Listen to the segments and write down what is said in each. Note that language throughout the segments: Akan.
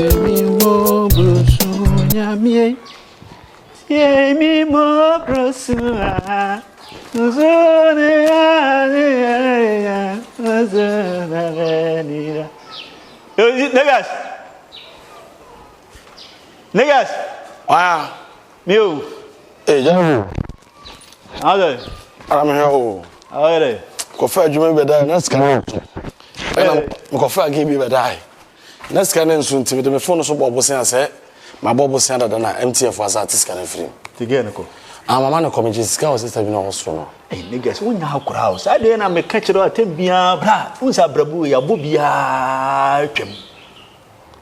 me more brusunya me. See me more brusua. Niggas. Ah, Mew. hey, Jerry. How are you? I'm here. How are you? Coffee, you may be there. Let's go. Coffee, give me a die. Let's go and soon to the phone of Bob say, my Bob was sent than MTF was at this kind of free. Together. I'm a man of comedy scouts that have been also. Hey, niggas, we now crowds. I didn't make catch it at Tembia, bra, who's a brabuya, bubia.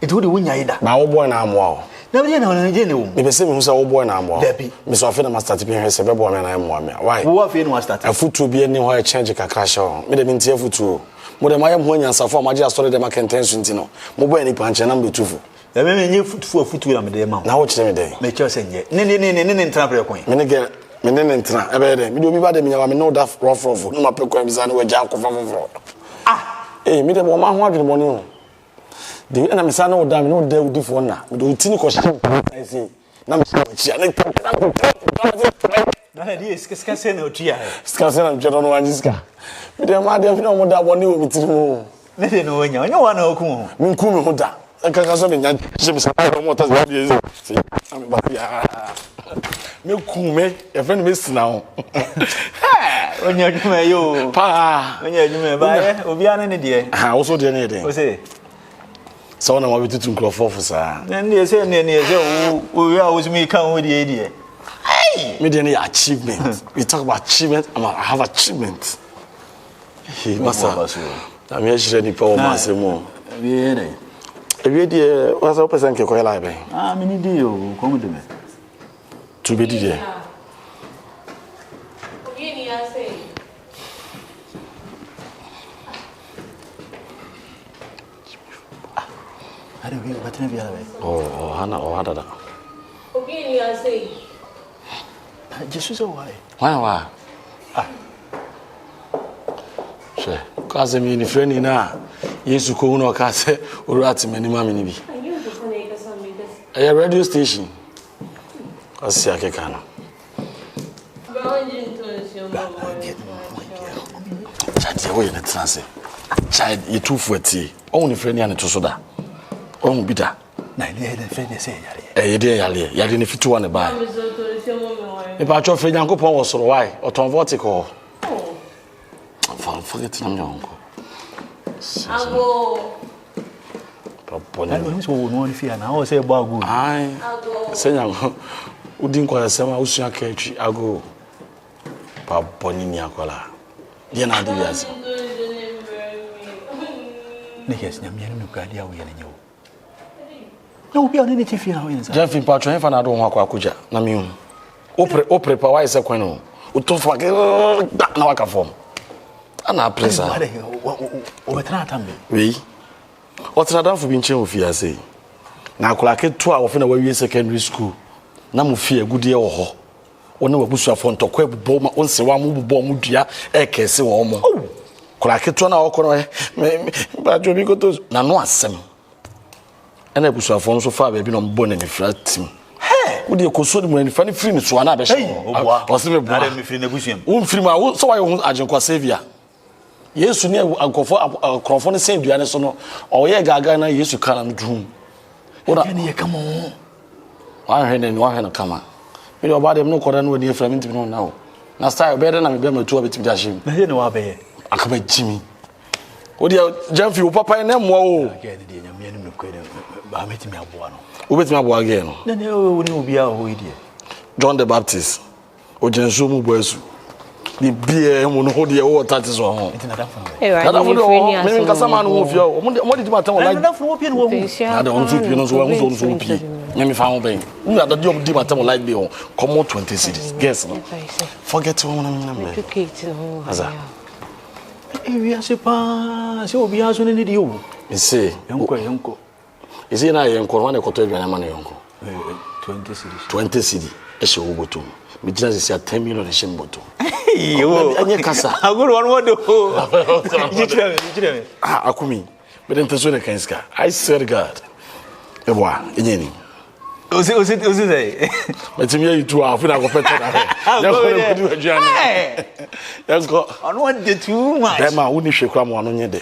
It would win either. My old boy now, wow. Never know, maybe say who's old boy now, Miss Offina must start to be here, several boy and I'm one. Why? Who have you was that? A foot to be anywhere change a crash on. Made a mean tear for two. More than my own when you suffer, my just started the market intention, you know. Mobile any punch and number two. The women new foot for foot to them, now watch them a day. Make your saying, yet. Nin travel coin. Menega, Menentra, every day. Me do be bad, I know that rough of no mappers and we jack of ah, eh, me the woman wanted money. The enemy son no damn no deal with for now. We do tin question. I see. Now, that is scarcely no tea. Scarcely, General Waniska. But the mother no more that one new with you. Let it know when you know one or come. Minkum Huda. I can't have any ships. I don't want to see. I'm about Milkume, a friend miss now. When you're pa, when you're by, will be an idiot. I also did anything. So now we to cloth officer. Then they say, we always make come with the idea. Hey, made achievement. We talk about achievement. I have achievement. He must have. I'm here to any power master more. Really, what's up? Thank you, quite like. Ah, many deal. Come with me. To be there. I don't know what to be. Oh, Hannah or Hada. Okay, I say. Just so why? Why? Ah. Sure. Cause I mean, if you're now, yes, you could not cast or rat many mammy. A radio station. I see I can. Child, you're in a trance. Child, you're too forty. Only friendly and to soda. Oh, bitter. Nay, they say, eh, dear, you didn't fit to one buy. If I told friend Uncle Paul was why, or Tom Vortico. Forget them, your uncle. I go. I was one fear now. I say about good. I say, who didn't call a summer who's your catch. I go. Paponinia cola. Diana Diaz. Nickers, Namian, Gadia, we are in you. No, we are in it if you know. Jeffrey Patron, if I don't want Quakuja, Namium. Opera, why is a quino? Who told forget that now I can form. And I press over. We. What's not done for being chain of years? Now, Clark 2 hours in a way secondary school. Now, fear good year or ho. One of Bush of to queb bomb on Sewamu Bomudia, a case of Omo. Oh, Clark 2 hours, but you go to Nanoasem. And I was a phone so far, baby, on bone and a flat team. Hey, would you console when funny friends to another show? Or see me in the bush. So I won't agent Quasavia. Yes, you know, Uncle for a Crawford same Dianasono, or ye Gagana, yes, you can't do. What can you come on? One hand and one hand come on. You know about them, no quarter when you're from into now. Now, style better than I remember 2 of it to dash him. I know, I come at Jimmy. What do you jump you, Papa, and them? Whoa, I met me a one. Who met my boy again? Then you will be our idiot. John the Baptist, or Jensumu Boys. The beer and hold the old tatties on. Because someone who you what did you tell me? I don't think you know who's also be. Let me find pain. You are the job did matter like me. Come on 20 cities. Guess. Forget to one. We are supposed to be as an idiot. You see, uncle. Is it I am one of the money, uncle? 20 cities. 20 cities. It's your go to. We just say 10 million shimboto. You I go one word. Ah, Akumi. But then Tazuna Kanska. I swear to God. Eboa, enyeni. Osi say. But me you two are feel go pete na he. Ya ko do aduane. Let's go. On want the too much. Dem a woni hwekwa mo ano nye de.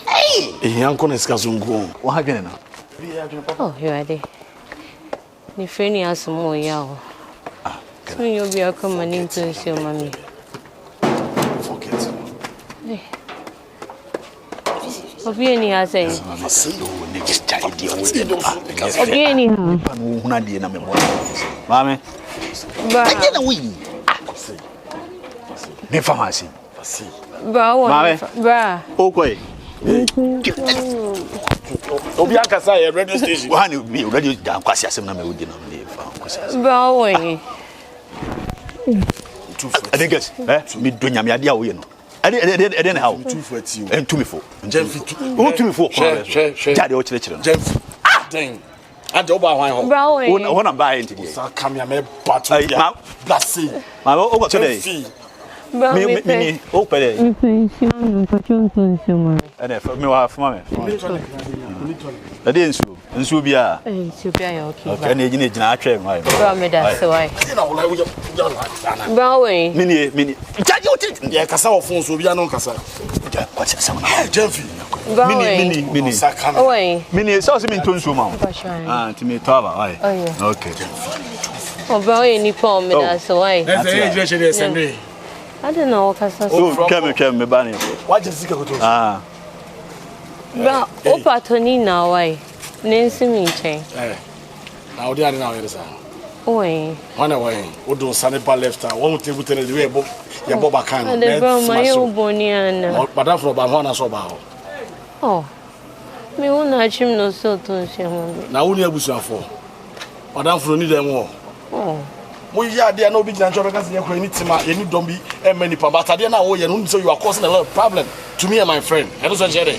Hey. Ehian ko na sika so ngu. What happened now? Oh, you are there. The friend has some more yaw. So you'll be a common into your mommy. Forget. Obiani has a. Obiani. Mammy. But Me pharmacy. Bra. Okay. Obianka say radio station. One be radio down kwasi asem na me wodi na me fa. Bra we. Adegas, me do nyame ade a wo ye no. Ade na how? Entu me fo. Jemfi. Entu me fo. Share. Jade o kire no. Jemfi. Dang. Ade oba hwan ho. Bra we. Wona ba enti die. Sa kam ya me batu ya. Blasi. Ma o go to dey. Bra Me o pele. Me pension Ade me wa fama me. Ade nsu bia. Nsu bia okay. Okay, na gina atwe mai. Bra me da so why. Na wo like Bra we. Mini. Jaje o ti. ya kasa wo fon so bia no kasa. Kwachi asem na. Jemfi. Mini. Oi. Mini so se me ntonsu ma. Ti me to aba why. Oh yeah. Okay. Oh, bra we ni pon me da so why. Let's say you share the same. I don't know what kasa. Oh, keme me ba ni. Wa Jessica go to. Ah. Bra, o patoni na why. Nancy me chen. Na odi ade na we say. Oi. Wana way. O do sane ba left a won table ten the way bo ya bo ba kan. And the bra my boniana. Madam from ba ho na so ba ho. Oh. Me wona chim no so to shemo. Na woni abusuafo. Madam from ni dem ho. Oh. Mo ya ade na obi gina ncho be say ekwa ni tima ye ni dom bi e mani pa but ade na wo ye no say you are causing a lot of problem to me and my friend. I don't say there.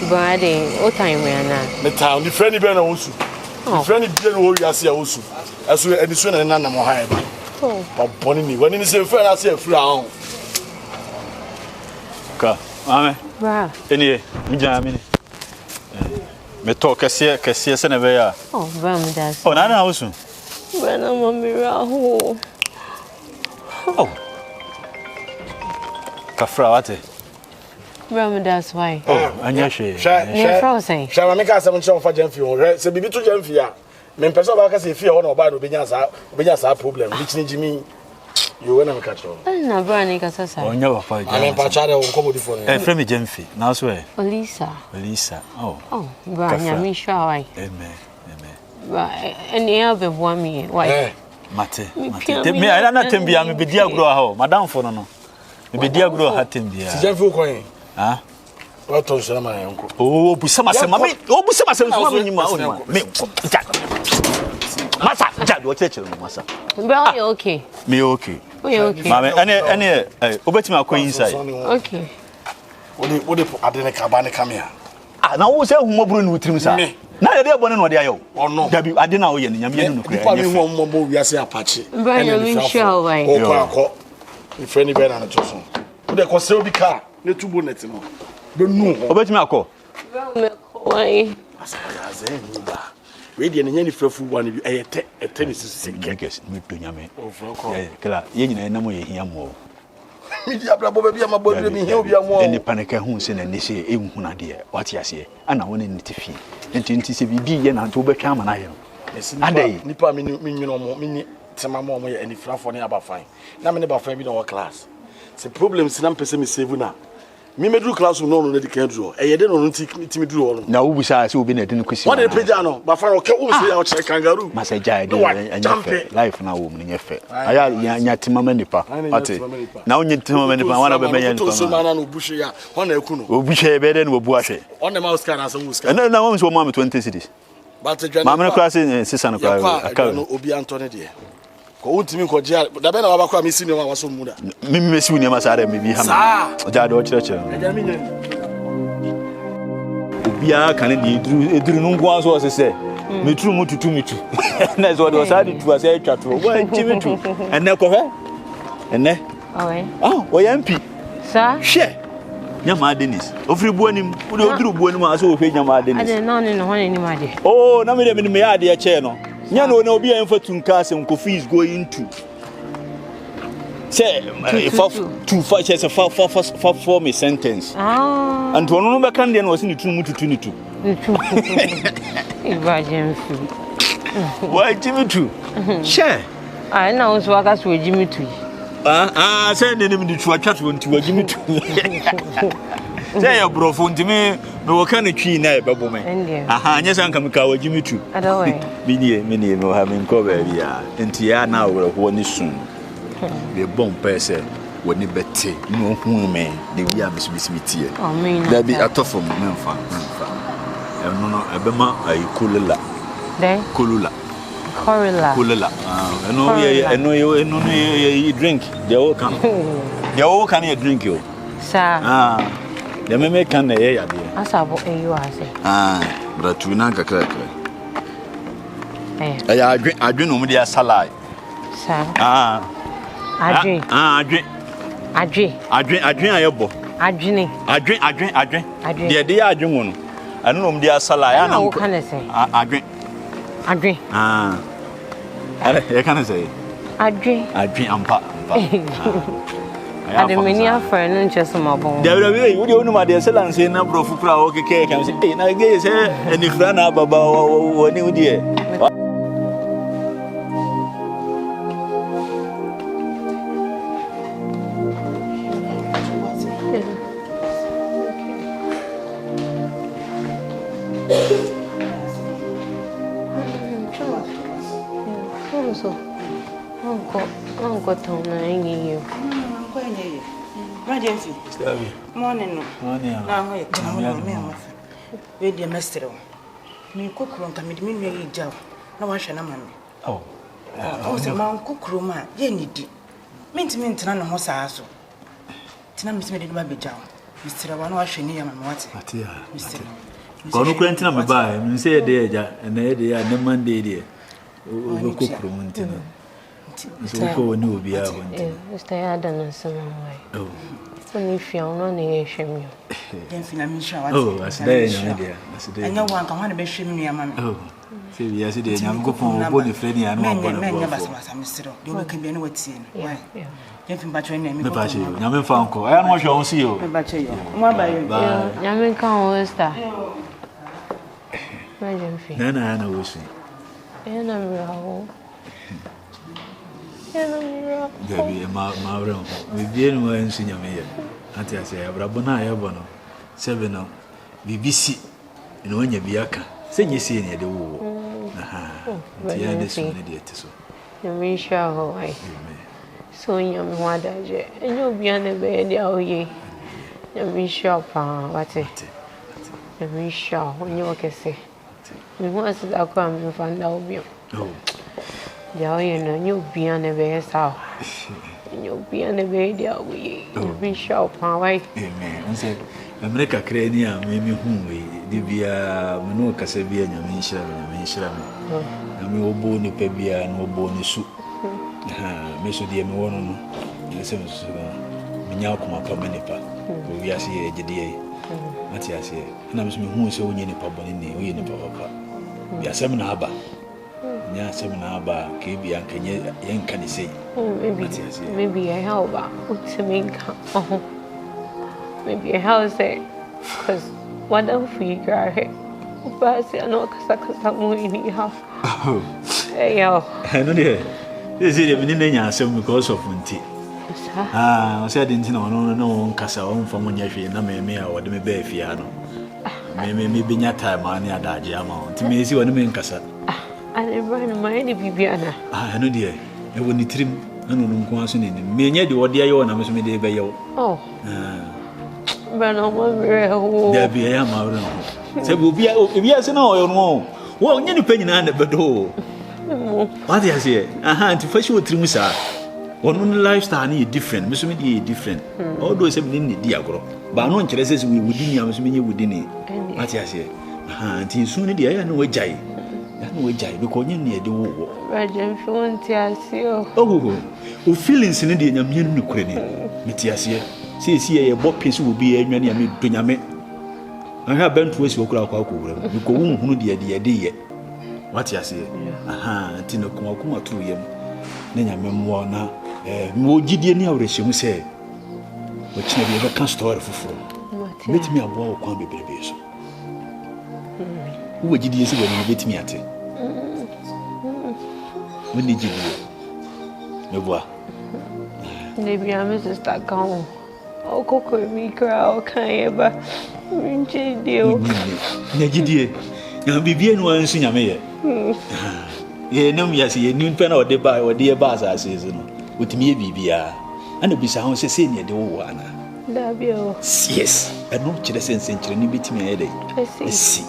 Brady, what time we are now? Me town the friend be na wosu. The friend be na wo wiase ya wosu. Aso eni so na na mo ha e ba. Oh. Boni ni wani ni say friend ase afiri ahun. Ka, ame. Bra. Eni, mi jana mi ni. Me to kese se na be ya. Oh, bra me das. Oh, na wosu. Bra na mami raho. Oh. Kafra wate. Bra me das why? Oh, anya hwe. Me frozen. Shama make us some show for Jemfi o. Se bibi to Jemfi a. Me pese ba ka se fie ho na oba no benya sa problem. Bi chini jimi. You when am catch on. Na bra ni kasa sa. Onya wa fa. I mean pa chare o komodi for. Frame Jemfi. Na so e. Olisa. Oh. Oh, bra nya mi shwa why? Amen. Bra, eni abe bua mi why? Mate. Me I na tembia me bedi agro ha. Madam fo no. Me bedi agro ha tembia. Si Jemfi ko yin. Ah. What to say ma yanko. Oh, busama se mama. Oh, busama se so ma nyima o nyima. Me. Masa, ja do chechel masa. Bra you okay? Me okay. We okay. Mama, ene obetima akọ inside. Okay. Wo de ade ne ka ba ne come here. Ah, na wo se humoburu ni wutrim sa. Na ye de bone no de ayo. Ono. Dabi ade na wo ye nyame ye no kura. Nipa mi hu mo bo wiase apache. Bra you mi shwa why? O ko the friend be na no toso. Wo de ko se obi car ne tubo net no. Be nu ho. Obetima akọ. Bra me why? Asa ya ze ni ba. We de ne frafu one bi ete ni sisi Gekes mi do nyame. O froko. Kala ye nyina na mo ye hia mo. Mi dia bra bo be bia ma bo bi mi hia obi amo. Eni paneka hu se na ne se ehun na de wate ase. Ana woni ne tefi. Enti se bibi ye na nto betwa ama na ye no. Adai nipa mi nwino mo mi ni tema mo mo ye ani frafo ne aba fine. Na me ne ba fine bi na wo class. Se problem si na mpese me save na. Me medru class no no de kan dru. E ye de no no ti mi dru wo no. na wo busa se obi na de no kwesi. What the page no? Ba fine o ke wo se ya o che kangaroo. Masaja de anya fe. Life na wo mu nya fe. Aya nya timama nipa. Ate. Na onye timama nipa wana be menya nipa. So na no bushi ya. Wana eku no. Obuhwe be de no obu ahwe. On the mouse can answer wuska. Na wo so mama 20 cities. But the mama no class sisa no kwa aka no obi antone de. Ko untimi ko jia da be na wa ba kwa mi senior wa waso mu da. Mi mesi woni ma sare mi bi ha ma. Ja de o kire kire. Eja mi nyen. Obia kan de eduru no ngwa so se metru mu tutu mitu. Na so de o sare tu ase atwa to. Wa nchimi tu. Enne ko he? Enne? Oh eh. Ah, o yampi. Sir? Hwe. Nyama Dennis. Ofri buanim, we do buanim as we pay Nyama Dennis. I don't know no one anymore. Oh, na me me ya de che no. Nya no na obi en fa tunka asem Kofi is going to. Say two chess for me sentence. Ah. And to no be kan de no was ni tu mutu tu ni tu. Imagine. Why Jimmy tu? Share. I know so aka so Jimmy tu. Say the name the two atwa won tu Jimmy tu. Say your bro phone to me no kan twi na e bebo me. Aha, anya san kam ka wa Jimmy tu. Adawe. Me no ha me ko ba bia. Enti ya na wo ho ni sun. Be bomb pese woni bete no hu me de wi a bisimitie. Amen. Da bi atofo mo memfa. No ebema ay kulula. Then Kulula. Corilla. No you drink. They all can. They all can you drink you. Sir. They may make can ya dey. Asabo you are say. But tu na kakra. Adwen no me dey salad. Sir. Adwen ayebo. Adwen. Dey adwen no. Anu no me dey salad ya na. What can I say? Adwen. You can say Adwen ampa. I the many friend and just my bone. There will be you know my dear Selan say na bro fukra o keke can say hey na ge say any friend na baba woni wo die. Uncle Tom, I need you. Emergency. Morning. Now I come with the master. Me cook room come with me job. No one shall know. Oh, the man cook room, ye need. Mint none of us. Tina Miss Medi Baby Jow. Mr. Wash near my water. Mr. Gonu Quentin, I'm by him, say a day, and they are no Monday, dear. We cook room. So go and you be out. Stay out and some way. Oh, when you feel no need shame you. Oh, I said, I know one can want to be shame mamma. Oh, see, yes, it is. I'm going for body friendly and Mr. You can be anywhere seen. Why? Nothing but your name. I'm found. I don't want you to see you. What by you? Yamin can't star. Nana, I know. And I'm Gabi ma room. We be no ensinya me. Ati ase abrabona ayebono. 7 no. BBC no nya biaka. Se nyesi ne de wo. Aha. Ti ya de so ne de etiso. Me sha ho ai. So nya me wada je. Enyo bia ne be de aoye. Nya me sha pa wate. Nya me sha onyo kese. Me ho asida kwa me fanda obi. Oh. Yeah, you know, you'll be on the way, so you'll be on the way there. You'll be sharp, huh? Amen. I said, America Crania, maybe whom we did be a no Casabia and Minister and we will bone the pebia and will bone the soup. Miss Dear Mono, the same as Minyakuma Pamanipa, we are here, Jedi, Matias here, and I'm who so in the pub in the papa. We are 7 harbor. Yeah, 7 hours, Kaby and Kenya can say. Maybe I help to make maybe a house there because what else we got here? But I know because I'm moving half. Hey, yo, I know this is a minute because of Monty. I said, didn't know no Casa on from when you're here, no, me or the Bay Fiano. Maybe not time on the Adajama to me, see what I mean, Casa. I never mind if you be Anna. I know, dear. I wouldn't trim and constant in me. Yet, what dear you want, Miss Medea by you. Oh, but no one there be a man. Say, will be if yes, no, or more. Well, any penny under the door. What is here? Aha, to first you trim, sir. One lifestyle is different, Miss Medea different. All those have been the diagro. But no interests we within Miss Medea within it. What is here? Aha, until soon, dear, no way jay. No jay because you near the war. Rajan Fontiasio. Oh, feelings in India, Ukraine. Mitiasia. see a bob piece will be a many me dunyame. I have been to us okra kwa ko who de what you say aha tino kuma to yem na nyame mo na mo gidie ni awrehye say o kina bi be kan story foforo betimi abo kwa bebrebe so wo gidie se wani betimi ate wo ni gidie me boa ne bi am sister kan o koko mi kra o kan e ba nje dio ne gidie na bibie no ansu nyame ye ye nem yase ye nin pe na ode ba asase no otimi ye bibia ana bisa ho se ne de wo ana da bio yes eno kire sensenkire ni bitimi ye dai si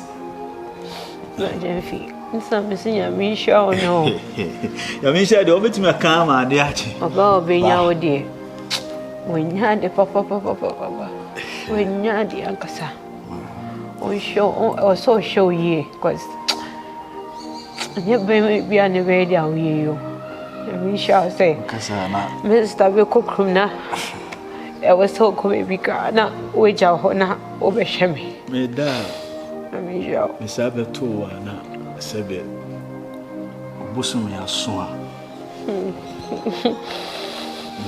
na jefi nsa mesinya mi show no ya mi sha de o bitimi aka ma de achi oba obenya odi wonya de papa wonya de ankasa on show also show ye cause be be an ready aw ye yo mi sha say kasa na Mr. be kokrum na e was so come bi ka na we ja ho na obehweme me da mi sha me sabe to na sebe busum ya so a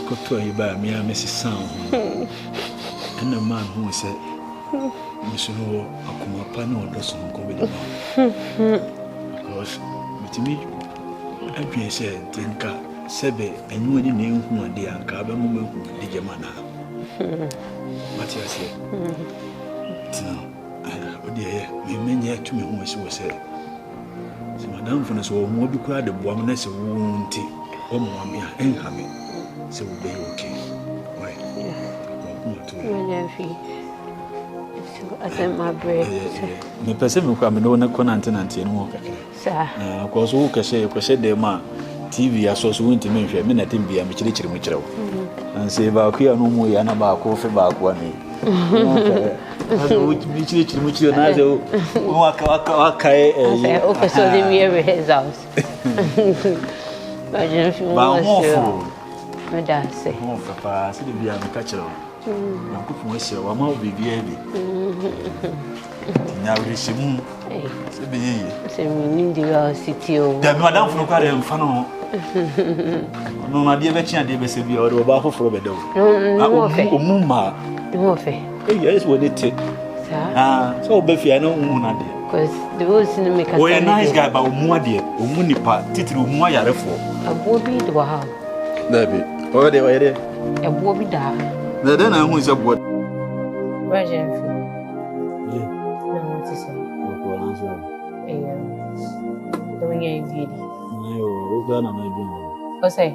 ko to yi ba mi a mesi sound and man who said Misuno akuma pa na odo so nko be dem because bitimi adwen se tinka sebe enyu ani na enhu ade anka ba mu mehu de gemana Matias tina odi e me menye atumi hu ase wo se madam funa so mo bi kura de boam na se wo nti o mo amia enhame se wo be okay right yeah I sent my bread. Me person me kwa me no na konante no kakra. Sir. Because who ka say dey ma TV aso so wonti me hwe me na tem bia me chiri mu kirewo. And say ba ku ya no mu ya na ba ko fe ba ko ani. Aso wo me chiri mu kire na say wo aka say o pe so dey me his house. Ba je fi mo so. Me da say. Mo fa pa se dey bia me ka kirewo. Na ko fu ese wa ma obibia bi. Na rishimu. Se be ye. Se mi ni di ga city o. Da mi madam funu kwa de mfa no. No na de be chia de be se bia o de ba foforo be dawo. O mu ma. No fe. Yes we need it. Sir. So be fia no mu na de. Cause the whole cinema make us. O a nice guy ba o mu ade. O mu nipa titiri o mu ayarefo. Abo bi do ha. Da bi. O de we de. Abo bi da. Da na hu se bo. Virgin food. Yeah. No, what to say? Doing a beauty. No, we're gonna make you. What's say?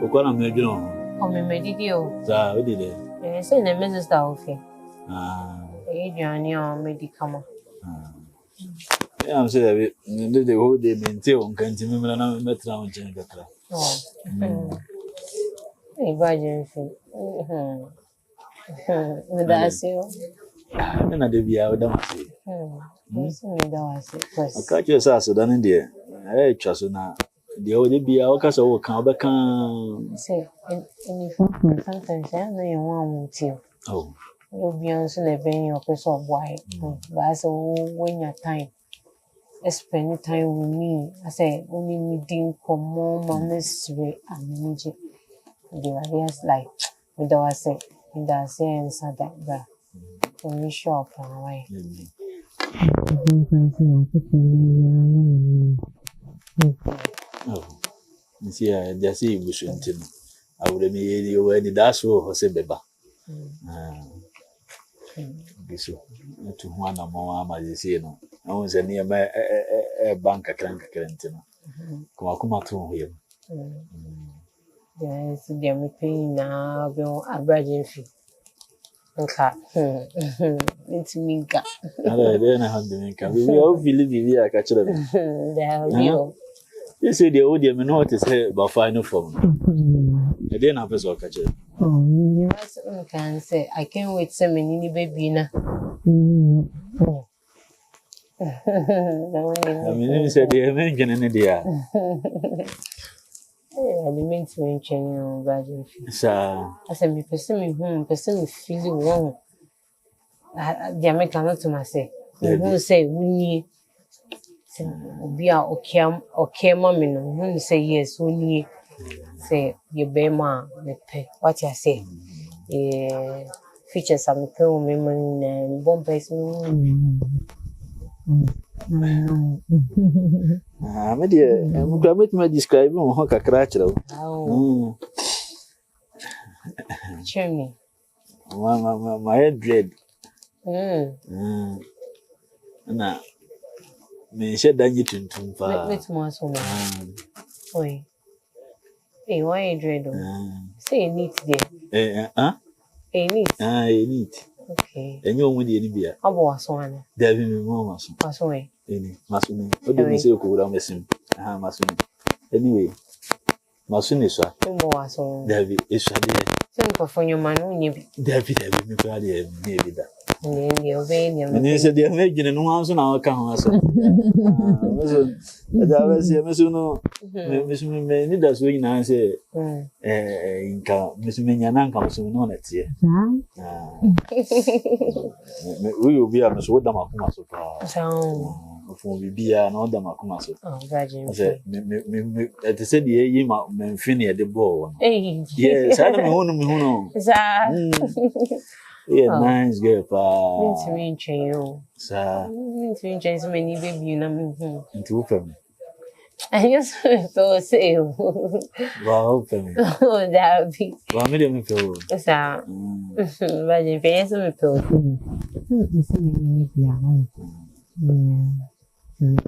We're gonna make you. Oh, me medidio. Za, we did it. Yes, and the Mrs. Dolphy. Adrian, your medicama. Yeah, I'm saying that the whole day maintain on canteen. I'm not met around Jennifer. Oh, Virgin food. That's you. Na de bia o da mase. Me da wase. Aka che sa so da ne de. Twa so na de o de bia o ka so wo kan o be kan. Say, any sometimes I know you want to. Oh. You be on so the ben your person boy. But so when your time spend time with me. I say only me didn't come more moments way and manage it. The areas like me da wase. Me da say and so that bra. When you shop away. Oh, see, I just see you soon. I would mean you were the dash or say beba. So, to one or more, as you see, no, I was a near a bank a crank currentino. Come to him. Yes, they're paying now, a virgin fee. Okay. It's me. I don't have the income. We all believe you. I catch them. They say the old man know to say about final form. I didn't have a catch it. Oh, you can say, I can't wait so many baby now. I mean, you said the engine in the air. element me nchen virgin. Sa. Asa me person me feel wrong. The American not to myself. Who say we be okay mommy no. Who say yes, we say you be ma me pe. What you say? Features am pe o me man bomb person. Me dia, eu acabei me descrever roca crachra. Chimney. My head dread. Na me she danyi tuntum fa. Wait more so. Oi. Hey, why dread? Say neat there. Neat. Neat. Okay. Enyo mu de ni bia. Abo waso ana. David me mo maso. Waso we. Masuni. O de me say ko wura mesim. Masuni. Anyway. Masuni so. Mo waso. David esua de. So nko fonyo manu nyebi. David me kwa de nyebi da. Nyebi obey Ni se de me gine no anso na ka ho aso. Meso. Da ba se meso no. Meso me ni da so nyina se. Inka meso me nyana nka meso no na tie. We will be a meso da makuma so pa. For bibia na da makuma so. Virgin. Me te se de yi ma me mfini e de ball. Yes, I don't know. Yeah, nice girl pa. Me nchen Sa. Me nchen so many baby na me. Ntu fam. I just so say. Wow, fam. Oh, that be. Wa me de me feel. Sa. Virgin face me feel. Me see me bia na.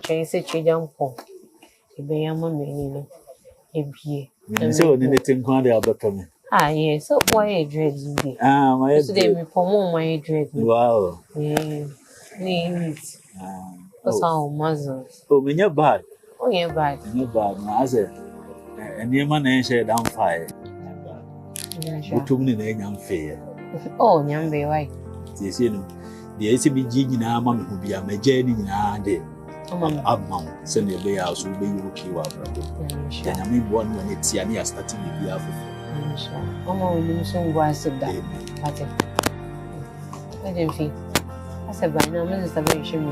Chen se chijampo. Ebe ya ma me ni no. Ebie. Me say o ni tin kwa de abaka me. Yeah, so why dread you? My head. So they me promote my dread. Wow. Yeah. Neat. What's our muscles? Oh, me nya bad. Oh, yeah, bad. Me bad. Na ase. Eni ma na share down fire. Butum ni na nyam fe. Oh, nyambe why? Tie no. De ese bi gi nyina ma me hu bia ma gya ni nyina de. Amam se ne be ya so be yu ki wa brabo. Ya nyame bo no ne tia ne ya starting bi bia afo. Mama will do some guys at that. I didn't feel. I said, by now, Minister, very sure. I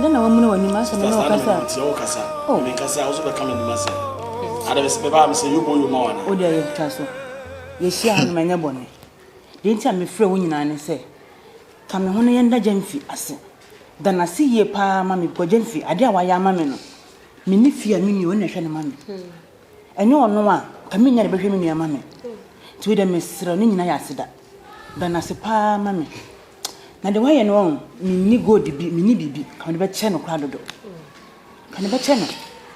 don't know when you must know. Oh, because I was becoming the master. I don't say you go, you more. Oh, dear, you castle. You see, I'm my neighbor. Didn't tell me free when I say, come home and the Jenfi. I said, then I see ye pa, mammy, go Jenfi. I dare why I'm mammy. Me fear me you na hwe ne mame enyo ono a kame nya de behwe me nua mame to de mesro ne nyina ya aseda da na se pa mame na de waye no me ni gold bi me ni bibi ka de be che no kra dodo ka de be che no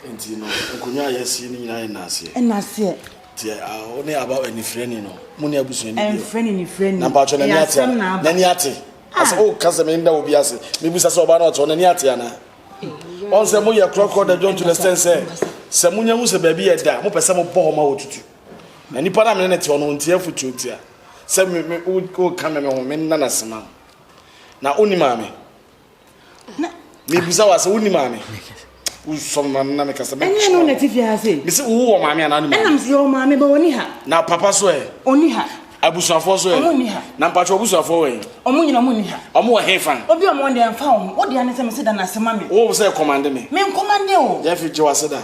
enti no nkonya yesi ni nyina na ase na ase ti o ne aba any friend no mo ne abusu ni en friend na ba cho na ni ate na ni ate ase o kasa me nda obi ase me busa so ba na to na ni ate ana on se mo ye crocodile John to the sense se munya mu se ba bi eda mo pese mo bo ma otutu na nipa na me ne te ono ntia futu tia se me o ka me ho me na sema na oni maame na me busa wa se oni maame u so na me kasa me enye no na tifi ha se me se wo maame ana ni maame enam se o maame ba woni ha na papa so e oni ha abusuafo so e na mpacho abusuafo we omo nyina mo ni ha omo wa hefan obi omo de mfa ho wo de ane se me se da na sema me wo se command me command o ya fi je wa se da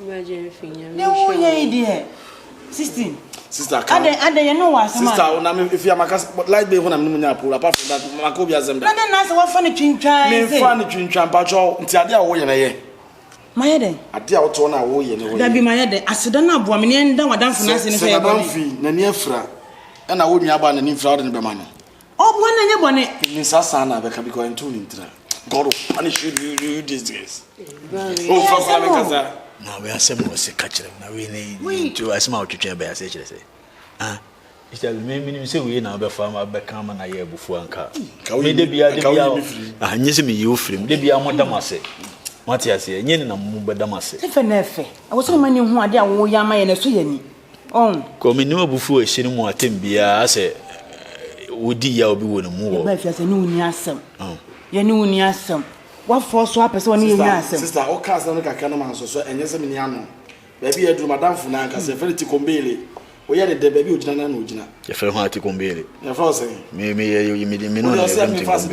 Imagine finya. Ne wo ye die 16 sister ka ade ye no wa sama sister na me if ya makasa like be ho na me munya apple apart from that makobi azem da na se wa fa ne twintwan me fa ne twintwan mpacho nti ade a wo ye na ye mayede ade a wo to na wo ye ne wo da bi mayede aseda na aboa me ne nda wadanfo na ase ne fe ye boni na ni afra na wo nua ba na ni afra wo de ne be ma no obo na nye boni ni sasa na be ka because into ni ntra God will punish you these days oh fa me kaza na we asem wo se ka kire na we ne to asema wo twetwe be ase kire se ita me minim se we na be fa ma be kan ma na ye bufu anka me de bia nyese me ye ofrim de bia modam ase mati ase nye ni na mu bedam ase efe na efe awo so mani hu ade a wo ya ma ye na so yani ko me ni obufu e hiri mu atem bia ase wodi ya obi wo no mu wo ba fi ase ni uni asem Yeni uni asem. What for so person woni yeni asem. Sister, o cast na kakra no man so enye se me ni ano. Baby edu madam fu na nka se feriti kombele. O ye de baby ogina na ogina. Ye fe ho ati kombele. Ye fa say. Me no na feriti kombele. Me fa se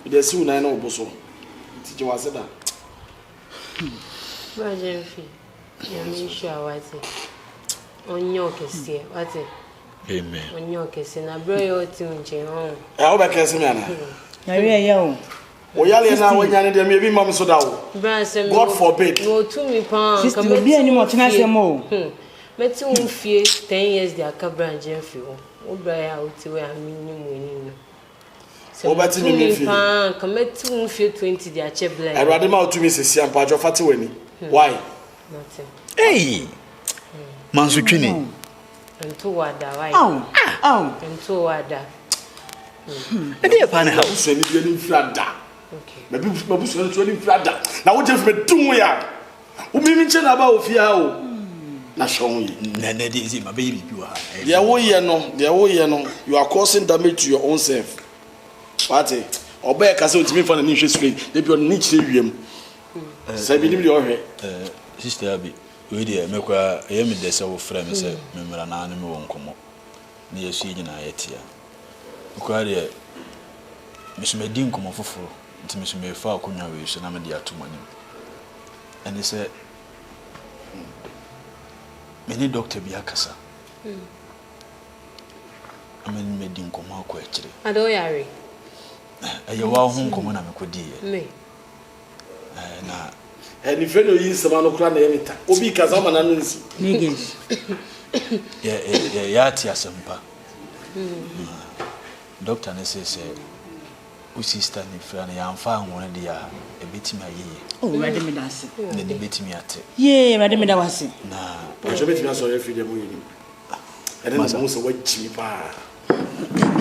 me de su na oboso. Ti je wase da. Baje fi. Ya mi sha wate. Onyo kese wate. Amen. Onyo kese na bro yo ti unche ho. O be kese me ana. Na we ya o. O yale na wanya ne de me bi mam so da wo. God forbid. No to me pa. Sister bi ani mo tena se mo. Meti unfie 10 years de aka branje fi wo. O bra ya o ti we amini mo ni. O ba ti mi fi. Pa, kameti unfie 20 de ache blind. Erade ma o tu mi sisi ampa jo fati wani. Why? Nothing. Hey. Mansu twini. Nto wada why? Au. Nto wada. E dey pa na house. So ni bi ni frada. Okay. Mabu so ni frada. Na wo je fi me dun ya. Wo mi nche na ba ofia o. Na shon yi. Na dey easy ma be bi wa. There wo ye no, you are causing damage to your own self. What? Oba ka se otimi fa na ni hwe Screat. Dey bi on ni chire wiem. Say bi ni bi o hwe. Sister Abi, we dey mekwa me dey say wo frɛ me say me mra na anu me won komo. Na yesu nyina yetia. Kwa dey me di nkomo foforo. Nti me fa akonwa we so na me dey atomanim. And say me ni doctor bi akasa. Amen me di nkomo akɔ akire. Ado yare. Aye wa ho nkomo na me kodi ye. Me. Na And if you know you sama no kra na yemita. Obi kaza ma na no nsi. Niggas. Ya ti asempa. Doctor ne say o sister ni fra na ya mfa anwone de ya ebetimi ayeye. Oh, ready me dance. Ne de betimi ate. Yeah, ready me da wase. Na O je betimi aso ye free dem yini. E den mo so wachimi pa.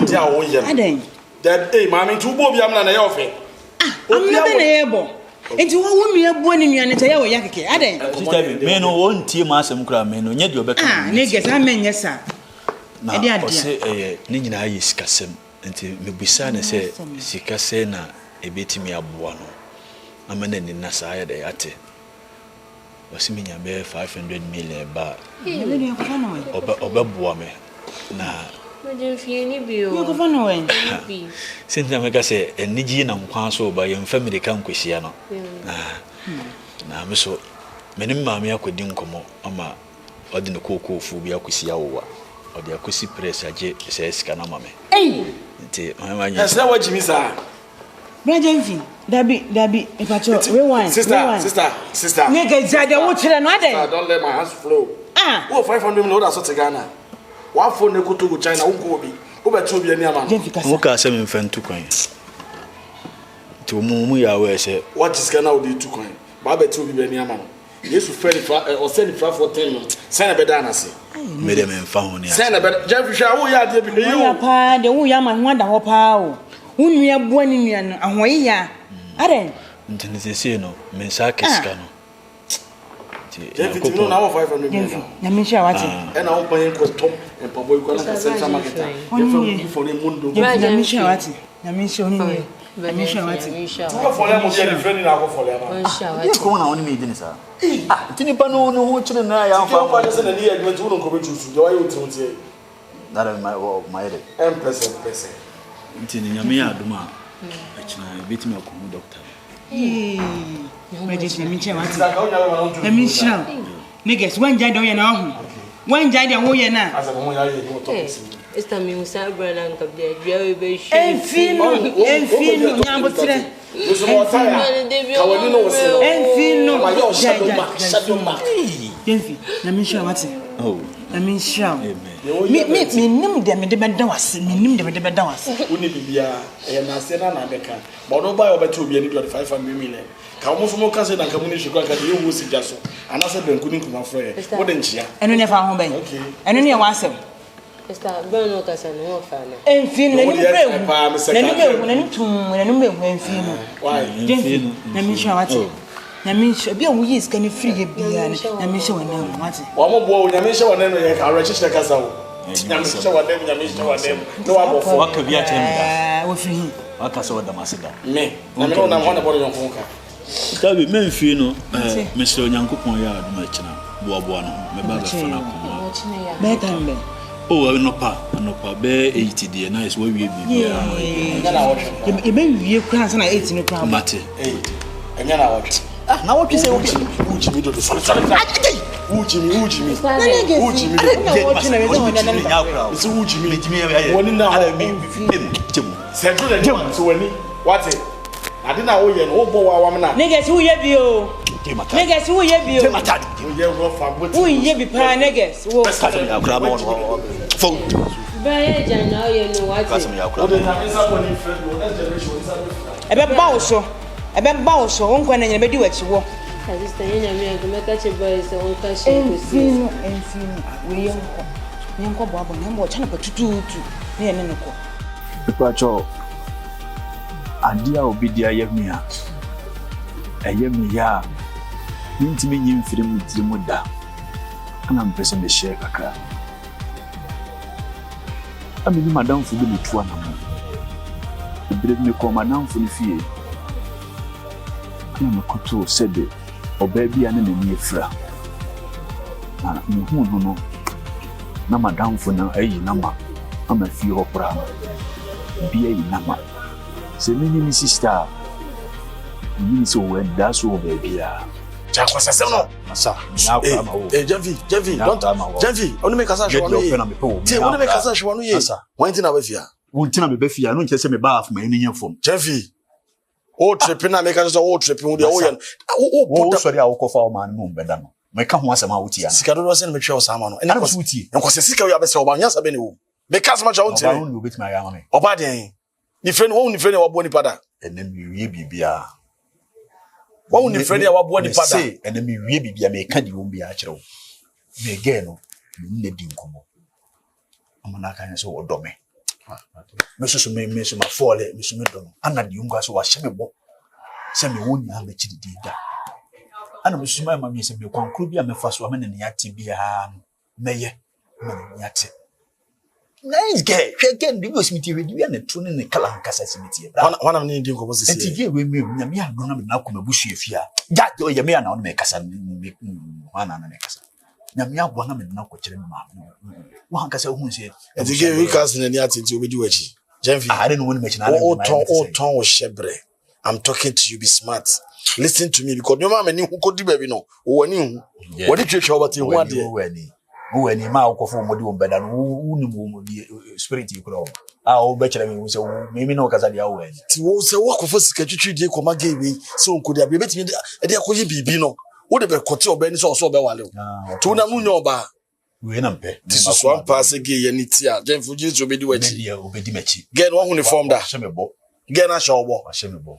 Dia wo ye. Aden. That mama tu bo bi am na ye ofe. Obi na ye bo. Enti wo mi abo ni nuane ta ye wo ya keke. Aden. sister me no won tie ma asem kra me no nye de obeka. Niggas amenye sa. Na o se ni nyina ayi sikasem. Nti mebisa na se sikase na ebetimi aboa no. Amana ni na sa ya de ate. Wasimi nya be 500 million ba. Oba me na Majemfie ni bio. Yo ko fa no wen. Sinta meka se enigi na nkwa so ba yem family kan kwehia no. Na me so menim maame akodi nkomo ama odi ne kokofu bi akosia wowa. Odi akosi press age se sika na mame. Nti mama nya. Esa wachimi sa. Majemfie. Dabi, ipacho rewind. Sister. Nigga jade wo kire no aden. Don't let my hands flow. Wo 500 million that so to Ghana. One phone ne kuto go China wo go bi. Wo be to bi ani ama. Wo ka se me mfantu kwan. Ti mu ya we se what is Ghana wo dey 2 coin. Ba be to bi ani ama no. Yesu fere fa o send fra for 10 no. Send be da na se. Me de me mfa ho ne. Send be Jeff sha wo ya de bi ne yo. Ya pa de wo ya ma ho da ho pa o. Wo nua bo ani nua no ahoye ya. Aren. Ntene se no me nsa keska no. Jeff it no na 500 million. Na me sha wati. E na wo pan ko top en pa boy ko na central market. You from for the mundo. Na me sha wati. Na me sha oni ni. Na me sha wati. Wo for le mo je friend na ko for le ma. Ye ko na woni me dini sa. Tini pa no ho chire na ya fa. Ko pa se na ni adwuma ti wo ko be tutu. De wa yo ti. That my head. M%. Ntini nyame ya aduma. Achina betimi akomu doctor. Ready to me che wati. Na me sha. Niggas when jade wo na ho. When jade wo ye na. Asa mo ya ye mo to. Esta mi usa brana nka bia dua we be shi. Enfino nyambo tire. Eso mo taya. Kawani no wose no. Enfino. Ma yo shadow mark. Enfi, na me sha wati. Oh. Na me sha. Amen. Me nim de me de beda wase. Me nim de me de beda wase. Uni bibia e na se na beka. Ba no ba yo beto obi ani do 500 million. Ka mo so mo ka se na ka mo ni hwekwa ka de wo si jaso. Ana se ben kuni kuma frɛ. Wo de nchia. Eno ne fa ho ben. Okay. Eno ne wa asem. Esta brano kasa no fa na. Enfino na ni brewu. Na ni tum, na ni mehu enfino. Why? Enfino. Na me sha wati. Na me sha bia wo yi ska ni free bia na me sha wana wati. Wa mo bo nya me sha wana no ye ka ara chiche kasa wo. Nya me sha wana nya me sha wana no wa bo fo. Waka bia tem da. Wo free. aka so da masida me na me no na ho na bodo yonko ka tabi men fi no Mr. Onyankopon ya aduma china boaboa no me ba be fana ko me tambe oh no pa be 80 dey nice we wie bibia na wo e be wie kran sana 80 no kran mate enya na wo na wo twi say wo uji mi do sorry uji mi na wo twi na me so honya na isi uji mi woni na ha mi temu se do le temu so woni what ade na wo ye no wo bo wa wa na niggas wo ye bi o niggas wo ye bi o wo ye wo fa bot wo ye bi pa niggas wo kasam ya kura ba won phone ba ye jana ye no what kasam ya kura wo de na isa ko ni friend wo na generation isa ebe ba wo so won kwa na nyame di wachi wo sister yenya me go make che boy so on ka she ko si enfino we yenko bo abo na mo cha na patututu na ye ne ko ikwacho adia obidia yemia ayemia nintimi nyimfiri mutimu da ana mpese me share kakra amini madam fu bi tuwa na mo ebire me ko madam fu ni fie ana makoto sebe obabi ane me efra na muhu no na madam fu na ayi nama ama fie hopra bia yi nama se mini sister ni so when that's all baby ja kwasa se no masa na kwa ma wo Javi don't Javi onu me kasa shwa no ye ti onu me kasa shwa no ye wanti na bafia wonti na me bafia no nke se me ba af ma ni nyefom Javi o tripping na me kasa so o tripping wo de wo ye o sorry a wo kofa o man no mbeda no me ka ho asema wo ti ya sika do se me twa o sama no ene ko ti en ko se sika wo ya be se o ba nya sabe ni wo me kasa ma twa wo ti ba no beti ma ya ma me oba den ni friend wo ni friend wa bo ni pada ene mi wie bibia wo ni friend ya wa bo ni pada say ene mi wie bibia me ka di wo bia kire wo me ge no me di nkomo amana ka nya so wo do me so me so ma fole me so me do no ana di umga so wa hye me bo se me woni ha me chidi di da ana me so ma me se me kwankro bia me fa so amana ne yate bia meye me ne yate nice guy again the smith we di na tune ne kala nkasa smith wana me ndi nkomo sisi enti ge we me nyame ya do na me na koma busu afia ja o ye me ya na on me kasa wana na me kasa nyame ya bo na me na ko kire me ma wa kasa hu se enti ge we kasa na ni atenti obedi wachi Jenvi I don't want to o ton o shebre I'm talking to you be smart listen to me because no man ni hu ko di ba bi no o wani hu wani twetwe obati hu ade wo ani ma akofo modi wo beda no uni mo spirit ikro o be kire me so me no kasa dia wo ani ti wo se wo akofo sika twetwe die ko mage we so nkodi abi betimi de akoye bibi no wo de be kote oba ni so oba wale to na mu nyoba we na mpe ti so am pass ge ye ni ti a den fuji so obedi wachi dia obedi machi get one uniform da shemebo get na shawbo shemebo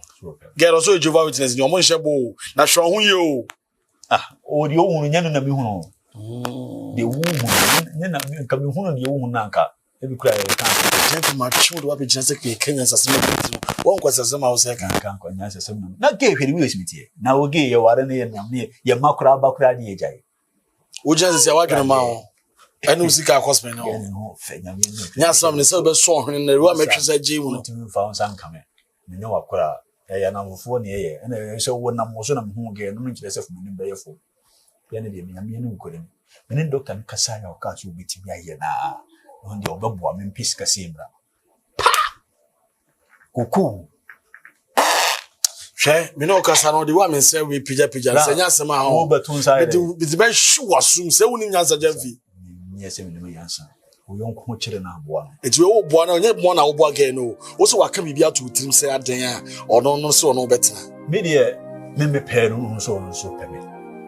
get also Jehovah Witness ni omo nhebo na shwo hu ye o o di o hunu nyanu na mi hunu de wu na nka mi hunu de wu na nka e bi kura e kan jenko ma chimu do wa be jinse ke Kenya sasema won kwa sasema ho se kan kwa nya sasema na ke hweri wi esmiti na wo ge ye ware ne ye nam ne ye makura ba kura ne ye jai wo jinse se wa dwene ma ho ene usika cosme no nya sam ne se be so hwene na ruwa metwesa je mu no timi fa on san kame me ne wakura ya na mfo ne ye ene se wo na mo so na hu ge no nkire se fu ne be ye fo ya ne de me nyame ne ukore me ne doctor ne kasa ya o ka so bitimi aye na no de obebo me mpis kasa imra kuku hwe me no kasa no de wa me se we pija se nya sema ha o betun sa de be hwu asum se woni nya sa Jenvi nye se me yansa o yonko ho kire na aboa eti we wo boa na onye mo na wo boa ge no wo so waka bibia to tirim se aden a ono no se ono betena me de me pe no so pe me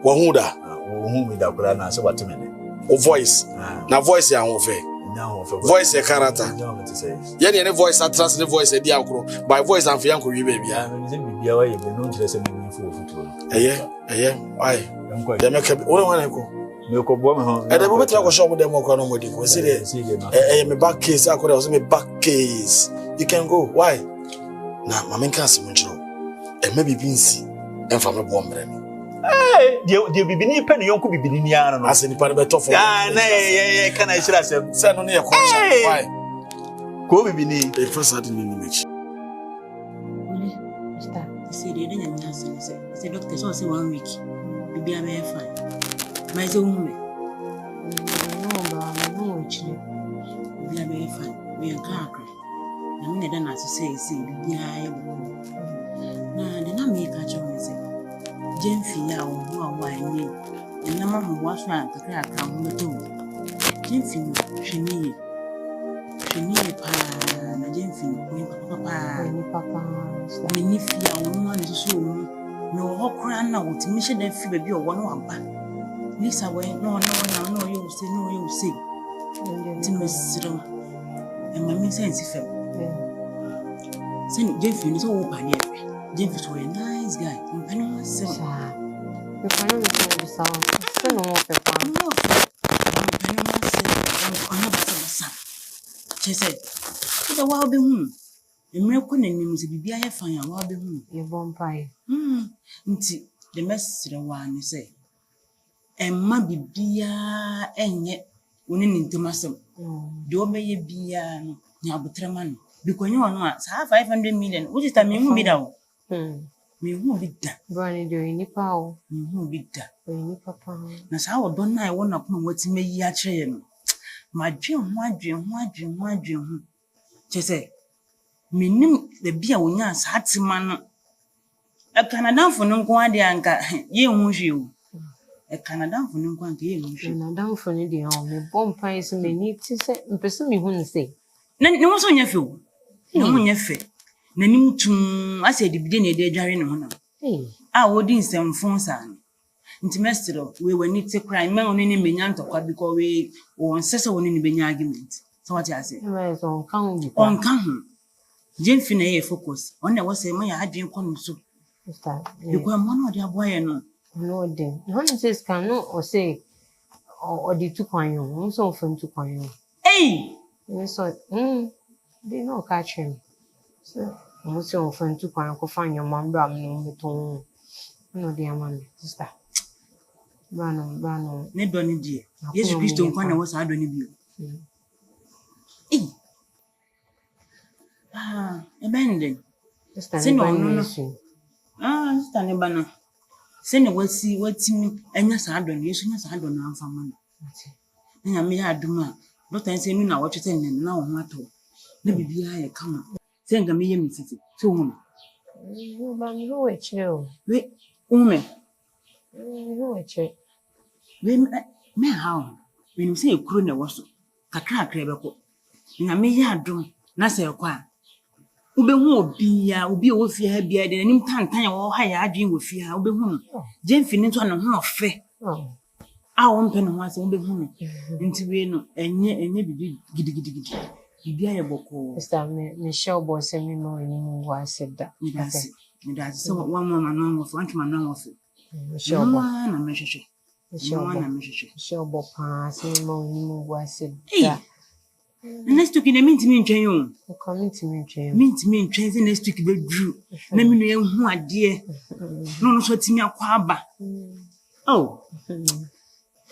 wo hu da wo hu me da kura na se wateme ne o voice na voice ya ho fe voice e character ye ne voice atras ne voice e di akro by voice am fe yanko wi bibia se bibia wa ye be no nkire se me fu futu eye why de make wo wana ko me ko bo me ho e de bo betra ko show mo dem ko no mo di ko se de me back case akora so me back case you can go why na mama nka se mo nchiro e ma bibinsi emfa me bo mbre mi de bibini pe ne yonko bibini ni ara no ase ni pa be tofo na ye kana ishira se no ne ye ko why ko bibini e first had ni mechi the other say doctor so say 1 week. Be a very fine. My own me. No, actually. Be a very fine. We are cracker. I mean, I don't have to say, be I. Now, then I make a choice. Jenfie, who are wine, and the mamma who was right to crack on the door. Jenfie, she need a pan, and Jenfie, papa, many fear woman is so. No, how crying now to mission that fever be a 1 back. Lisa, no, you say. Miss Siro, and my sense if Saint Jeffrey is all by yet. Jeffrey was a nice guy, and I know myself. You cannot be the sound. Still no more pepper. No, she said, "It's a wild beam. A miracle name is a baby. I find a wild beam. You won't buy. The message one you say, and my baby, and yet, when into myself, do obey a beer, now but Treman, because you are not 500 million. What is that mean? Be down. Me who be that. Brandy doing the power. Who be that? Papa. That's how don't I want upon what's me yatrin. My dream. She say, me name the beer when yes, had some man. A Canada for no guardian, ye won't you. A Canada for no guardian, and down for the army. Bomb pies may need to say, and pursue me when say. No one's on your few. No one your feet. Nanim to I said the beginning de jarring honor. I wouldn't send phone son. Intimestro, we were need to cry men on any benyan to quite because we won cessel on any benya argument. So what I say? On count. Jane Finney focus. On there was a my I drink on soup. You go one of your boy no. No, then. One says cannot or say or the 2 coin, so from 2 coin. Hey! So, they no catch him. So, I'm so often to find your mom, Bram, no, dear man, sister. Brano, never need dear. Yes, Christian Corner was I don't need you. Abandon. Send no. Stand a banner. Send a well see what's me, and yes, I don't use I don't know for money. And I may have do not answer me now what you say now, matter. Maybe be I come. Send a million city. 2 women. You ban chill. Wait, woman. You check. Me how? When you say a crooner was a crack, and I may have done, not say a quack. Ube won't be with your beard and in time or higher dream with fear. Ube home. Jane finished on a half fair. I won't pen once on the home. Into Reno and yet and maybe giddy. Be a book. Michelle boy sent me more anymore. Why I said that. That's so 1 woman of 1 man of it. Michelle Bob pass me more anymore. Why I said that. Next week in a mint me train. Coming to me train. Mint me train next week be drew. Let me know who are dear. No, so to me a quaba. Oh.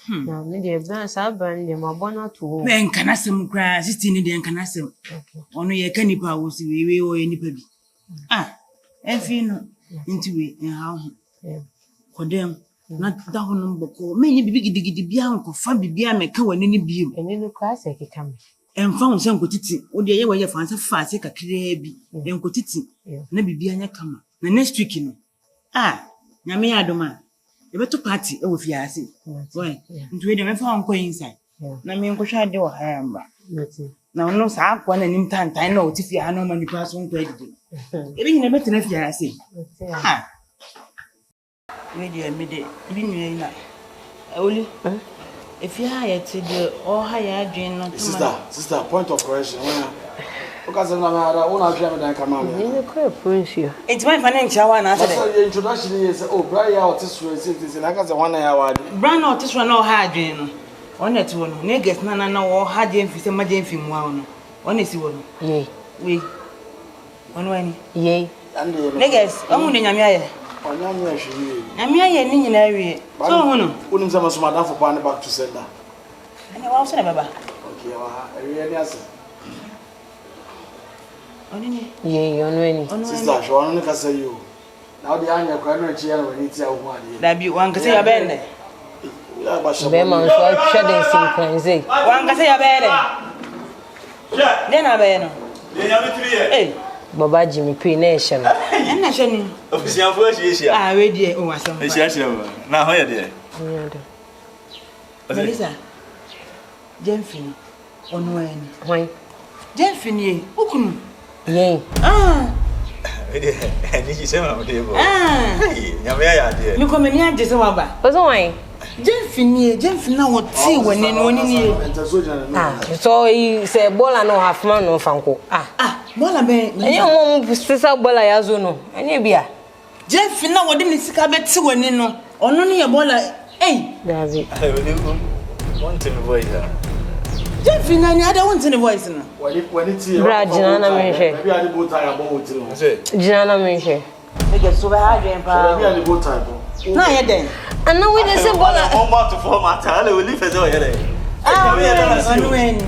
Now, maybe a dance I'll burn them a bonnet to then can I some grass, 16 Indian can I some. Only a canny power see we or any baby. If you know into it and how for them. Not down number call. Many big beyond for fun be a make when any beam. And in the class I come. And found some quantity. Would the way you fancy fast, take a clear be. And quantity. Never be a come. The next week, you know. Yammy Adoma. You better party over Fiasi. Why? Into it, and found go inside. Naming Coshad or Haramba. Now, no, sir, 1 and in time, I know if you are no money person credit. It ain't a better if Fiasi. Ready a midday, living only if you hire to do or hire drain. Sister, point of correction. Because I'm not than come out. It's my financial one. Your introduction is Brian Ortiz, and I got the 1 hour. Brian Ortiz run no hard drain. On that one, niggas, none or hard drain for some film one. Honestly, one. Yea, we one. Yea, niggas, I'm only a I'm not sure. I'm here in area. So, wouldn't some of my for Barney back to sender. And I was never. Okay, I really answer. Yea, on any sister, I want to say you. Now the anya kwano chia na wani tia wo ade. Da bi wan kase ya bene. Be man so hwe den sinkranze. Wan kase ya bene. Ne na be no. Ne ya mitri ye. Eh. Baba Jimmy P nation. Na hwe ni. Ofisian fo ehia. Ah we die o wasam. Ehia na ho ye de. Melissa. Jemfini. Ono en. Hwan? Jemfini ukunu. Yen. Ni ji se ma o de bo. Nyame ya de. Mi ko me ni age se wa ba. Ozo wan? Jemfini na wo ti woni no ni ni. So he say bola no half man no fanko. Bola be. Enye mo sisa bola ya zo no. Enye bia. Jemfini na wo de ni sika be ti woni no. Ono ni ye bola. David. Want to voice her. Jemfini ni ada want to voice no. Wani ti. Bra jina na me hwe. Maybe I go tie abo wo ti no. Jina na me hwe. E get so be ha dwen pa. Maybe I go tie bo. Na ye den. And now we dey say bola. One more to form matter. Le we leave as well here. Ono en.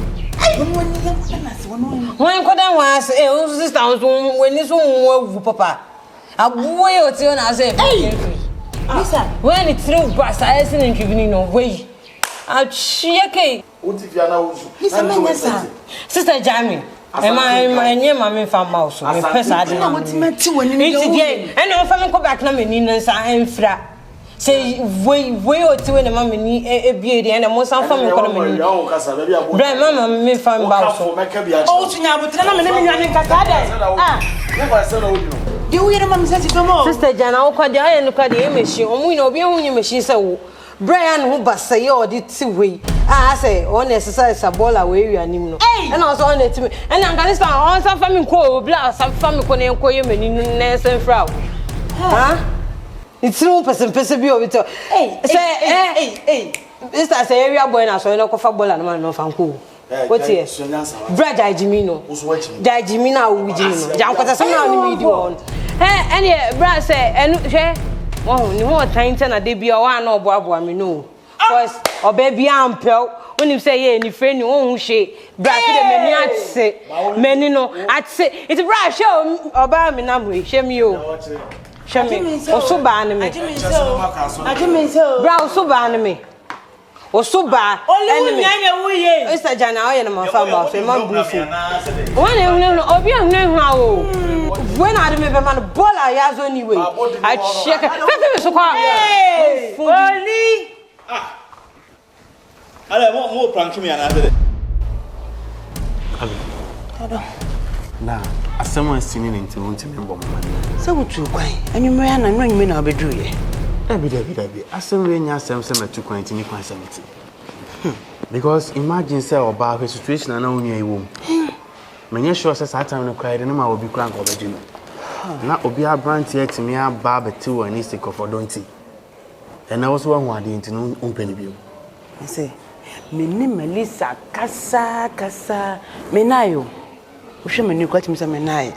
Ono ni ya na se ono en. Wan ko dan wa se o sister so weni so wu papa. Abuwo ye o ti o na say. Lisa, when it through bus I seen in tribune no way. Chieke. Oti fi ana wo. Lisa Menesa. Sister Jamie. My name my fan mouse. Me pesa ade. Na what meti woni ni. It's again. And no family come back na me ni nsa enfra. Say we o ti we na mama ni ebie de na mo san family ko na me ni. Bra mama me fan mouse. O tunya abotra na me na me nwane nkasa da. Never say no. Di wo yere mam sesi tomo. Sister Jana o kwade aye no kwade e machine. Omu na obi hu nyi machine say wo. Brian who basa ye odi ti we. Say on exercise bola we wi anim no. And also on it me. And Afghanistan on some family ko bla some family ko ne ko ye mani na senfra. It's no person bi o bito. Say Sister say area boy na so no ko fa bola no fan ko. What here? Brad Jimino. Jimina wo Jimino. Jam kwata some na ni video on. Any Brad say enu oh ni mo time na de bia wa na oboabo me no. Cause obaby ampel when you say ye ni friend ni won hu she Brad fi de meni atse meni no atse it Brad show oba me na mo she mi o. She me o so ba ni me. Ajime so. Brad o so ba ni me. Osuba enemy Mr. Jana oye na mafamba so man bufu when no obi ehun o when I me be man bola ya zo ni we I check fe so kwa Oli ale mo prank me ana de na asema sini ni nti won ti me mbom man se wutu kwan anwumre ya na nwanyime na obedru ye Dabi. Asem we nya asem se metu kwan ti ni kwan semeti. Because imagine say oba the situation na onua iwom. Menye sure say that time no cry de na obi kran ko beji no. Na obi abranti etimi aba beti wani sick of odonti. And I was one who ade no open bi. I say me ni Melissa kasa menayo. Wo hwe me ni kwatimi say menaye.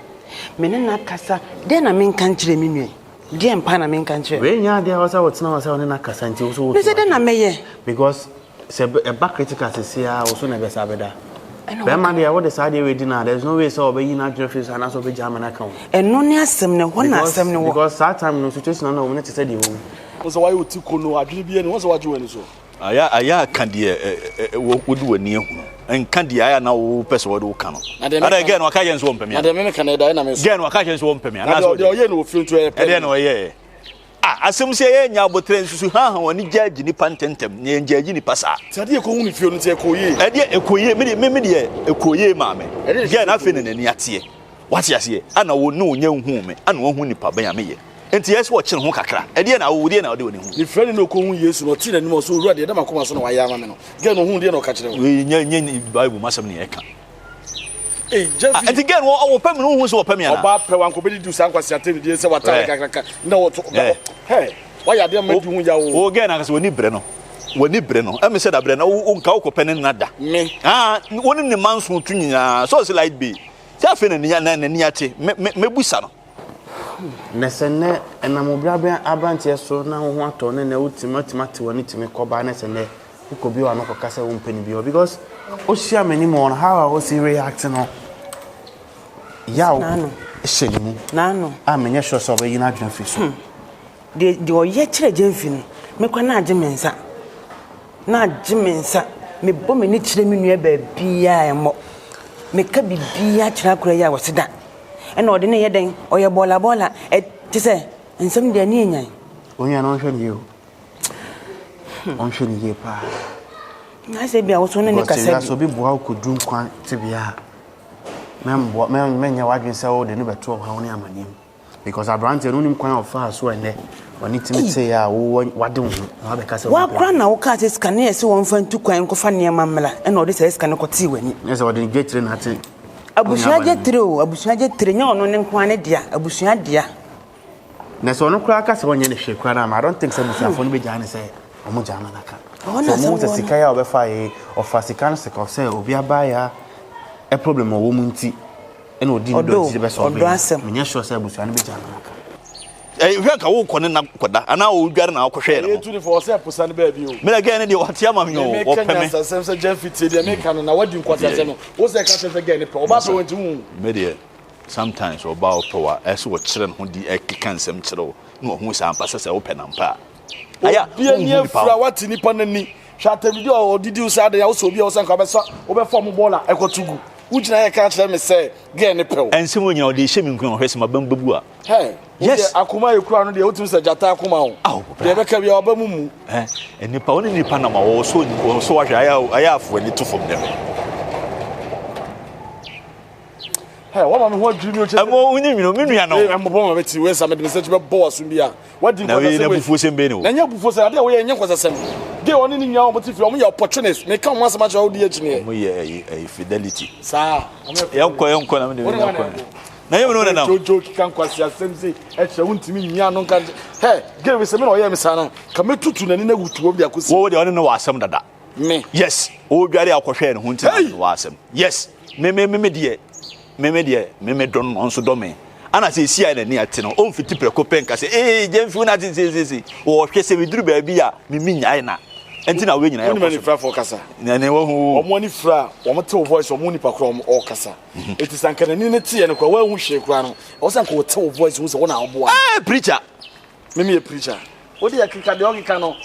Me ne na kasa de na me nkan kire me nue. Dem pa na me nkan kire. We nya de wasa wotina wasa oni na kasa nti so. Me say de na meye. Because se a back critical say also na be sabeda. Be man dey what the side we di na there's no way so obeyi na face and so be jam na account. Eno ni asem ne ho na asem ne wo. Because that time no situation na we need to say the wo. So why you ti kono adwiri bi ene won so waje wani so. Aya kan de wo du wani ehunu. Enka de aya na wo pese wo do kan no. Ada again waka yen so mpem ya. Na de me kan da na me so. Again waka yen so mpem ya na so. De oye na ofin to e pe. Ede na oye. Asem se ye nya abotre nsusu ha woni judge ni pantentem ne judge ni pasa. Sade ko hu ni fie no te ekoye. Ede ekoye me de ekoye ma me. Again afi ne nani ate. Wati ase ana wo no nya hu me ana wo hu ni pa ban ya me ye. Enti yes wo kire ho kakra. Ede na wo de na wo de woni hu. Ni friend no ko hu Yesu no ti na ni mo so ru ade da makoma so na wa ya ma me no. Again no hu de na o ka kire wo. We nya Bible masam ni e ka. Jeff. And again, what pay me no who so pay me na. Oba pe wan ko be do san kwasi atemi de se wata kakaka. Na wo to. Hey, why are they make hu ya wo? O again na woni bre no. Woni bre no. E me say da bre na wo nka wo pɛ ne nada. Me. Woni ne manso tu nyina. So light be. Ti afi ne ni ate. Me busa no. Nesene enamobra be abantie so na ho ato ne na ultimate woni timi koba nesene. Ukobi wa no kokase wo mpani bi because o share many more how I was reacting no. Yaw. Shelimu. Nano. I mean, yes, so we not drink fish. The or yet Jenfin. Me kwa na jimensa. Na jimensa. Me bo me ni chire me nua ba bia mo. Me ka bibia chira kura ya wasida. E na ode ne yeden oye bola e ti se nsem de ani enyan. Onya no hwe ni o. On hwe ni ye pa. Na se bia wo so ne kasa bi. So bi boa ko dun kwan te bia. Men wadwin say o de no beto ha woni amanim. Because Abrante no nim kwan of far so ene. Oni timi say ya wo wade ho. Na be kasa. Wa kra na wo ka te scan e se won fa ntu kwan ko fa ne mamla. E na ode say scan ko ti wani. Yes, ode getire na te. Abusua getire o, abusua getire nya ono ne kwan ne dia, abusua dia. Na so no kra ka se wonye ne hwe kra na I don't think say busua fo no be jane say omo jana na ka. So mo se sika ya obefa e ofa sika no se ko say obi abaya a problem o wo munti e na odi do ti be so be. Menya sure say busua no be jana na ka. Hwe ka wo kone na koda ana wo dware na akwohwe no. Etu ni for say pusa ne ba bi o. Me na ga ne de wate ama me o opeme. Sem say Jeffy de me kan na wadi nkwata se no. Wo say ka se ga ne pe. Oba pe won ti hu. Me de sometimes oba opewa eso wo kire ho di ekeka nsem kire wo. Na wo hu sa ampa se wo pe na mpa. Aya, bia ni afra wati nipa nani. Hwata video odidi usade ya wo so bia wo san ka be so wo be form bola ekotugu. Ujina ya ka kire me say ga ne pe. Ensem wo nya ode hye me nkun hwese ma bambabu a. Hey. Yes, akuma ekura no de wotum se jata akuma ho. De be ka bia oba mumu. Nipa woni nipa na ma wo so wahwe aya afo ani to fom dem. Hey, what am I dream you? Amo woni mi no menua no. I'm born ma beti we sa me de se be bo aso bia. What did na we na bufuo sembe no. Na nya bufuo se ade we nya kwasa sem. De oni ni nya o beti fi o mo opportunist. Me kan once match how dey agine. Mo ye fidelity. Sa. Yanko na me de yanko. Na yemi no na jojo kan kwasi asem se e che wuntimi nya no kan he ge we se me no ye me sana ka metutu na ni na wutu obi akosi wo de oni no wasem dada me yes o dware akohwe ne hunti na wasem yes me don no so do me ana se sia na ni ate no o mfiti preko penka se jemfi na ate se o hwe se biduru ba bia me nyae na enti na we nyina ya ko fra for kasa na ne wo hu omo ni fra omo te voice omo ni pakro o kasa eti sankana ni ne tie ne kwa wa hu hwe kwa no o san ko te voice hu se wo na obo preacher me preacher o de ya kika de o kika no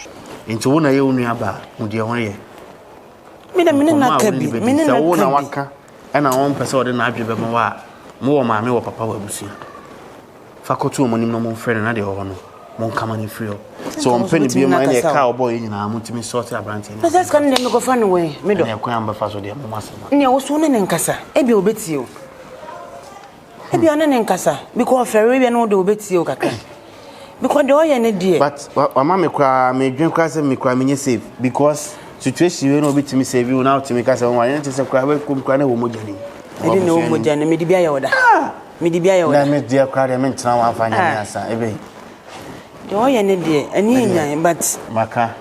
enti wo na ye onu aba wo de ho ye me na ka bi me na wo na waka e na won pese o de na adwe be mo wa mo wo ma me wo papa wa busia fakotu mo nim no mo frɛ na de ho no mon kamani free so on penny be my na ka obo yin na mutimi sort Abrante na just kan dem go fa no we me do na kwa amba fa so de mo masema ne wo so ne nkasa e bi obeti o e bi ona ne nkasa because ferry be no de obeti o kaka because de oye ne die but mama me kwa me dwen kwa se me kwa me safe because situation we no obetimi save you now to me ka se won yen te se kwa we kum kwa na wo mojani e di no wo mojani me di bia ya oda me di bia ya oda na me dia kwa de me ntena wa afanya me asa ebe do ye ne de ani nyan but maka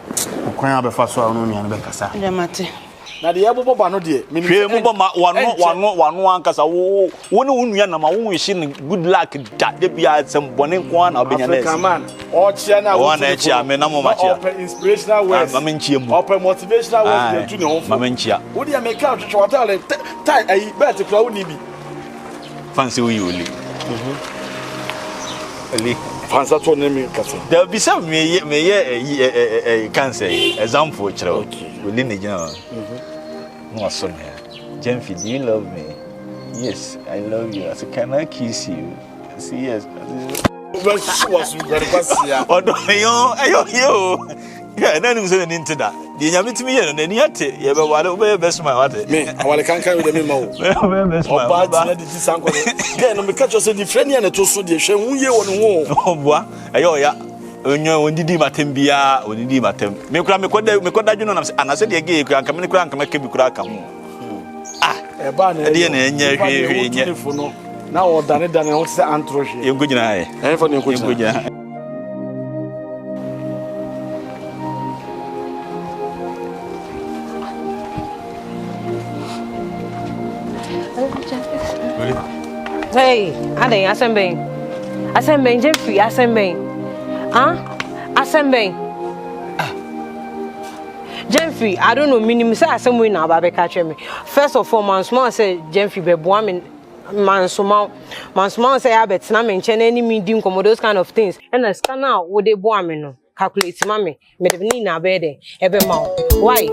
kwan abefa so anu nyan be kasa de mate na de yebo boba no de me hwe mu boba wano ankasa wo ne wonua na ma wo hye ne good luck da de bia sem bone nko na obenya nese man o chia na wo na chia me na mo ma chia open inspirational words ma menchia mu open motivational words de tu ne ho ma menchia wo de make out twata le tai ai bet kra wo ni bi fancy wo yuli ali fansa to ne me kasa there be some me cancer example chiro we ni gina no aso me Jemfi, do you love me? Yes, I love you. I said, can I kiss you? I said, yes. Yeah, and then he was into that. The Yamit me and then yet, you ever want best my water. Me, I want to can't with the memo. Bad, this uncle. Then, because you said the friend and to so the shame, we on war. Oh, boy, I when did Matembia or did Matem? Me cram me could you know, and I said, the gay can come in crank and make a crack. Ah, a ban, a dear, now or done it, and what's the anthrosh? You're good, I have on your good. Hey, Ade, Assembly. Assembly, Jeffrey, Assembly. Huh? Assembly. Jeffrey, I don't know, minimum say assembly now, Baba catch me. First of all, man, small say Jeffrey be boy me mansoma say abet na me nche na any meeting come those kind of things and na scan now wo dey bo ame no calculate mame me de ni na be de ebe ma why